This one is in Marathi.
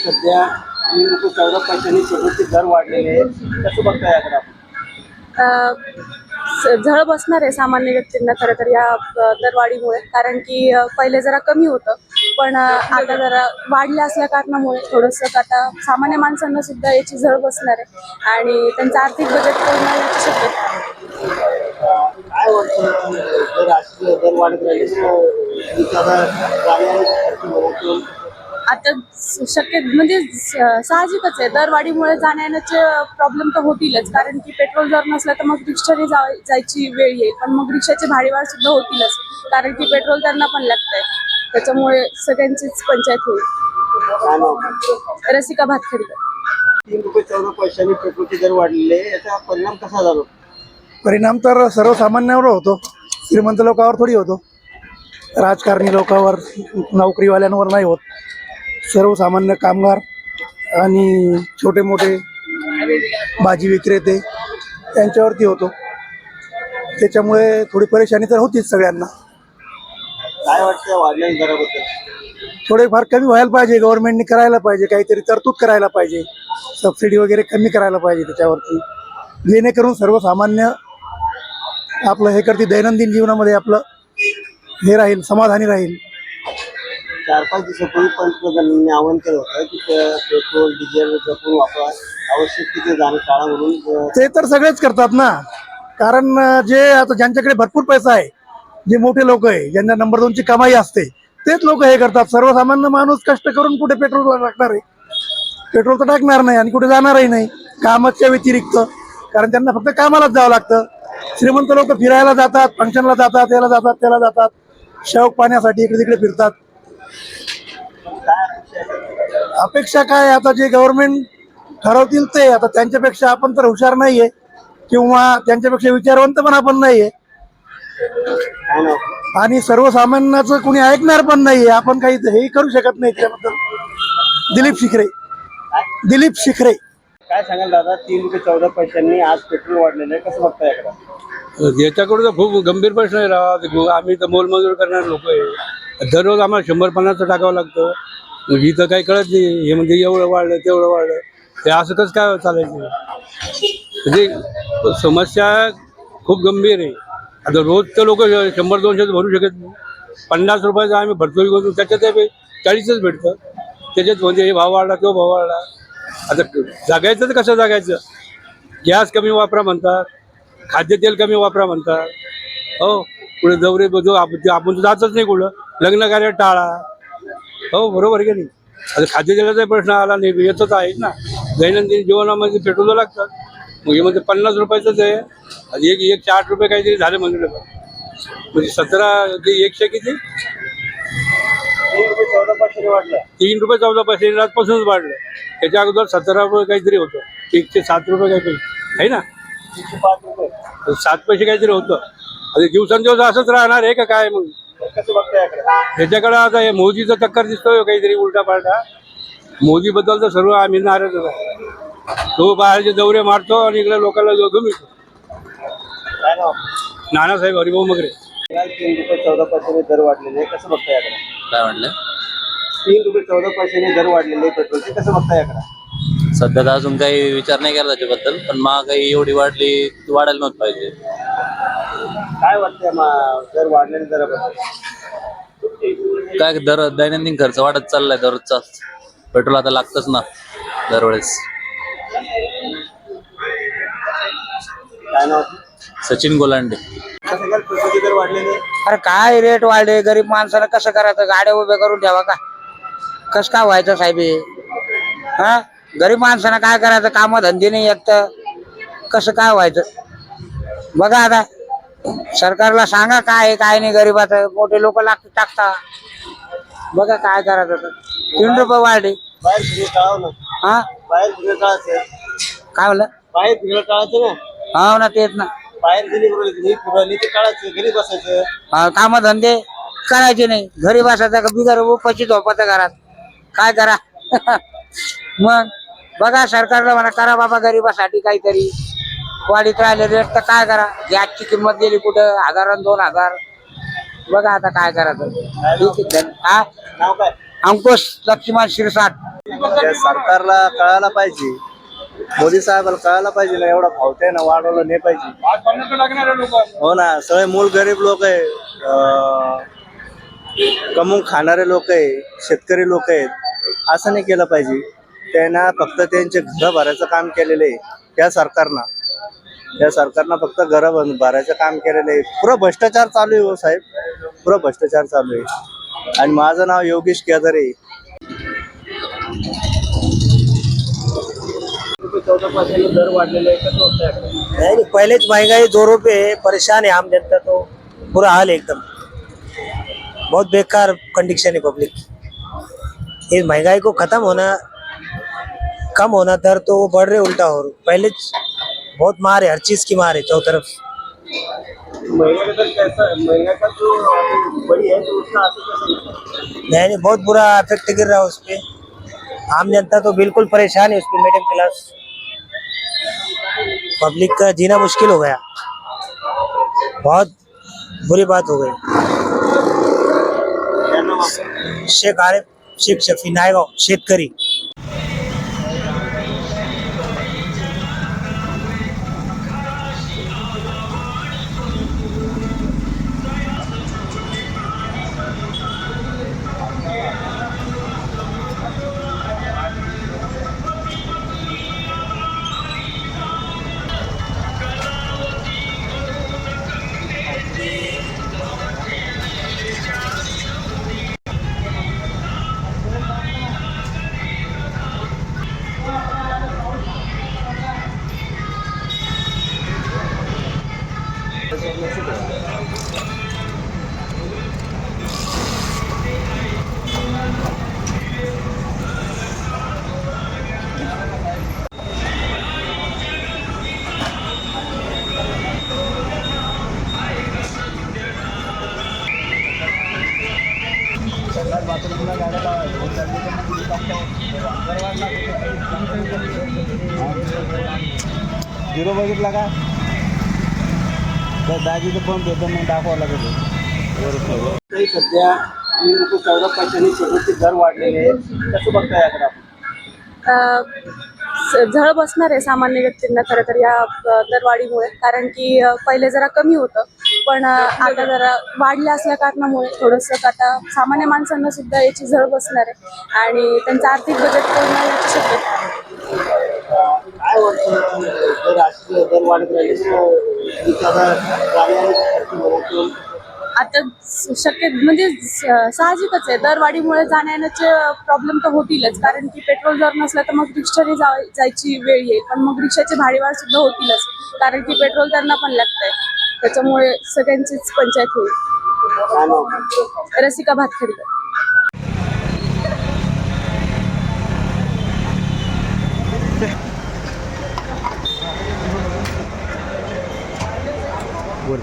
सध्या 3 रुपये 14 पैशांनी पेट्रोलचे दर वाढलेले आहेत. कसं बघताय याकडे आपण? झळ बसणार आहे सामान्य व्यक्तींना खरं तर या दरवाढीमुळे, कारण की पहिले जरा कमी होतं पण आता जरा वाढलं असल्या कारणामुळे थोडंसं आता सामान्य माणसांना सुद्धा याची झळ बसणार आहे आणि त्यांचं आर्थिक बजेट पूर्ण होण्याची शक्यता आहे. काय वाटतं जर राष्ट्रीय दर वाढत राहिले तर आता शक्य म्हणजे साहजिकच आहे, दरवाढीमुळे जाण्याचे प्रॉब्लेम तर होतीलच, कारण की पेट्रोल जर नसलं तर मग रिक्षाने जायची वेळ येईल, पण मग रिक्षाचे भाडेवाढ सुद्धा होतीलच, कारण की पेट्रोल त्यांना पण लागतंय. त्याच्यामुळे सगळ्यांचीच पंचायत होईल. रसिका भातखळकर. 3 रुपये 14 पैशांनी पेट्रोलचे दर वाढलेले आहे. याचा परिणाम कसा झाला? परिणाम तर सर्वसामान्यावर होतो, श्रीमंत लोकांवर थोडी होतो, राजकारणी लोकांवर, नोकरीवाल्यांवर नाही होत. सर्वसामान्य कामगार आणि छोटे मोठे भाजी विक्रेते यांच्यावरती होतो. त्याच्यामुळे थोडी परेशानी तर होतीच सगळ्यांना. काय वाटतं वाढलेल्या दराबद्दल? थोडेफार कमी व्हायला पाहिजे, गव्हर्नमेंटने करायला पाहिजे, काहीतरी तरतूद करायला पाहिजे, सबसिडी वगैरे कमी करायला पाहिजे त्याच्यावरती, जेणेकरून सर्वसामान्य आपलं हे करते, दैनंदिन जीवनामध्ये आपलं हे राहील, समाधानी राहील. 4-5 दिवसापूर्वी पंतप्रधानांनी आवाहन केलं होतं की पेट्रोल डिझेल जपून वापरा, आवश्यक तिथे जाणं टाळा म्हणून. ते तर सगळेच करतात ना, कारण जे आता ज्यांच्याकडे भरपूर पैसा आहे, जे मोठे लोक आहे, ज्यांना नंबर 2ची कमाई असते, तेच लोक हे करतात. सर्वसामान्य माणूस कष्ट करून कुठे पेट्रोल टाकणार आहे? पेट्रोल तर टाकणार नाही आणि कुठे जाणारही नाही कामाच्या व्यतिरिक्त, कारण त्यांना फक्त कामालाच जावं लागतं. श्रीमंत लोक फिरायला जातात, फंक्शनला जातात, याला जातात, त्याला जातात, शौक पाण्यासाठी इकडे तिकडे फिरतात. अपेक्षा काय, आता जे गव्हर्नमेंट ठरवतील ते. आता त्यांच्यापेक्षा आपण तर हुशार नाहीये किंवा त्यांच्यापेक्षा विचारवंत पण आपण नाहीये आणि सर्वसामान्याचं कुणी ऐकणार पण नाहीये. आपण काही हे करू शकत नाही त्याबद्दल. दिलीप शिखरे. काय सांगाल दादा, 3 रुपये 14 पैशांनी आज पेट्रोल वाढलेलं आहे, कसं बघताय याकडे? याच्याकडे तर खूप गंभीर प्रश्न आहे राव. आम्ही तर मोलमजूर करणारे लोक आहे, दररोज आम्हाला 100-50 टाकावं लागतं. मग इथं काही कळत नाही, हे म्हणजे एवढं वाढलं तेवढं वाढलं, ते असं कसं काय चालायचं? म्हणजे समस्या खूप गंभीर आहे. आता रोजचं लोक 100-200 भरू शकत नाही. 50 रुपयाचं आम्ही भरतोय करू, त्याच्यात 40च भेटतं. त्याच्यात म्हणजे हे भाव वाढला किंवा भाव वाढला. आता जगायचं तर कसं जगायचं? गॅस कमी वापरा म्हणतात, खाद्यतेल कमी वापरा म्हणतात. हो, पुढे दौरे बघू आपण जातच नाही कुठं, लग्न कार्य टाळा. हो, बरोबर आहे की नाही? आता खाद्यतेलाचा प्रश्न आला नाही, येतच आहे ना. दैनंदिन जीवनामध्ये पेट्रोल लागतात. मग हे म्हणजे 50 रुपयाचंच आहे, 108 रुपये काहीतरी झाले म्हणलं, म्हणजे 17 ते 100 किती? 3 रुपये 14 पैशांनी वाढलं. 3 रुपये 14 पैसे आजपासूनच वाढलं. त्याच्या अगोदर 17 रुपये काहीतरी होतं, 107 रुपये काहीतरी आहे ना, 105 रुपये 7 पैसे काहीतरी होतं. आता दिवसांदिवस असंच राहणार आहे का काय? मग कसं बघताय याकडे? त्याच्याकडे आता हे मोदीचा चक्कर दिसतोय काहीतरी उलटा पालटा. मोदीबद्दल तर सर्व आम्ही नाराज आहे. तो बाहेरचे दौरे मारतो आणि इकडे लोकांना घेऊन येतो. काय नाव? नानासाहेब हरिभाऊ मगरे. 3 रुपये 14 पैशांनी दर वाढलेले आहे, कसं बघताय याकडे? काय म्हटलं? 3 रुपये 14 पैशांनी दर वाढलेले पेट्रोलचे, कसं बघताय याकडे? सध्या तर अजून काही विचार नाही केला त्याच्याबद्दल, पण महागाई एवढी वाढली ती वाढायला नव्हती पाहिजे. काय वाटतंय दर वाढलेल्या दराबद्दल? काय दैनंदिन खर्च वाढत चाललाय दररोजचा. पेट्रोल आता लागतच ना दरवेळेस. काय नाव? सचिन गोलांडे. काय सांगाल, पेट्रोलचे दर वाढलेले? अरे काय रेट वाढले, गरीब माणसाला कसं करायचं? गाड्या उभ्या करून ठेवा का? कसं काय व्हायचं साहेब? हा, गरीब माणसाला काय करायचं? काम धंदे नाही येत, कसं काय व्हायचं? बघा आता सरकारला सांगा काय आहे काय नाही. गरीबाचं मोठे लोक टाकता, बघा काय करायचं. 3 रुपये वाढले. बाहेर फिरलं टाळावं ना. हा, बाहेर फिरलं टाळायचं. काय म्हणलं? बाहेर फिरलं टाळायचं ना. हो ना, तेच ना. बाहेर गेली फिरवली ते टाळायचं, घरी बसायचं. काम धंदे करायचे नाही, घरी बसायचं का? बिगर उपाशी झोपायचं घरात. काय करा? मग बघा सरकारला म्हणा करा बाबा गरीबासाठी काहीतरी. वाढीत राहिले रेट तर काय करा? गॅसची किंमत गेली कुठं 1000-2000. बघा आता काय करायचं. ठीक आहे. हा, नाव काय? अंकुश लक्ष्मण शिरसाट. त्या सरकारला कळायला पाहिजे, मोदी साहेबाला कळायला पाहिजे ना, एवढा भाव त्यानं वाढवलं नाही पाहिजे. हो ना, सगळे मूळ गरीब लोक आहे, कमवून खाणारे लोक आहे, शेतकरी लोक आहेत. असं नाही केलं पाहिजे. त्यांना फक्त त्यांचे घरं भरायचं काम केलेलं आहे त्या सरकारनं फक्त घरं भरायचं काम केलेलं आहे. पुरं भ्रष्टाचार चालू आहे हो साहेब, पुरं भ्रष्टाचार चालू आहे. आणि माझं नाव योगेश केदारे. 14% दर वाढलेले आहे, कसं होतं? नहीं, पहले महंगाई जोरों पे है, परेशान है आम जनता, तो बुरा हाल है एकदम, बहुत बेकार कंडीशन है पब्लिक की। इस महंगाई को खत्म होना, कम होना दर तो वो बढ़ रहे उल्टा हो रहा। पहले बहुत मार है, हर चीज की मार है चौ तरफ। महीने का दर कैसा है? महीने का जो बड़ी है तो उसका असर कैसा है? नहीं, बहुत बुरा इफेक्ट गिर रहा है उस पे। आम जनता तो बिल्कुल परेशान है उस पे, मिडिल क्लास पब्लिक का जीना मुश्किल हो गया, बहुत बुरी बात हो गई। शेख आरिफ शेख शफी नायगाव, शेतकरी। झिरो बघितला का? तर दाजीचं पण देतो मग दाखवावं लागेल. काही सध्या 14% शेवटचे दर वाढलेले आहेत, कसं बघताय याकडे आपण? झळ बसणार आहे सामान्य व्यक्तींना खरं तर या दरवाढीमुळे, कारण की पहिले जरा कमी होतं, पण आता जरा वाढले असल्या कारणामुळे थोडंसं आता सामान्य माणसांना सुद्धा याची झळ बसणार आहे आणि त्यांचं आर्थिक बजेट पूर्ण होण्याची शक्यता आहे. काय वाटतं, जर राष्ट्रीय दर वाढत राहिले तर आता शक्य म्हणजे साहजिकच आहे, दरवाढीमुळे जाण्याचे प्रॉब्लेम तर होतीलच, कारण की पेट्रोल जर नसलं तर मग रिक्षाने जायची वेळ येईल, पण मग रिक्षाचे भाडेवाढ सुद्धा होतीलच, कारण की पेट्रोल त्यांना पण लागतंय, त्याच्यामुळे सगळ्यांचीच पंचायत होईल. रसिका भातखळकर. बोल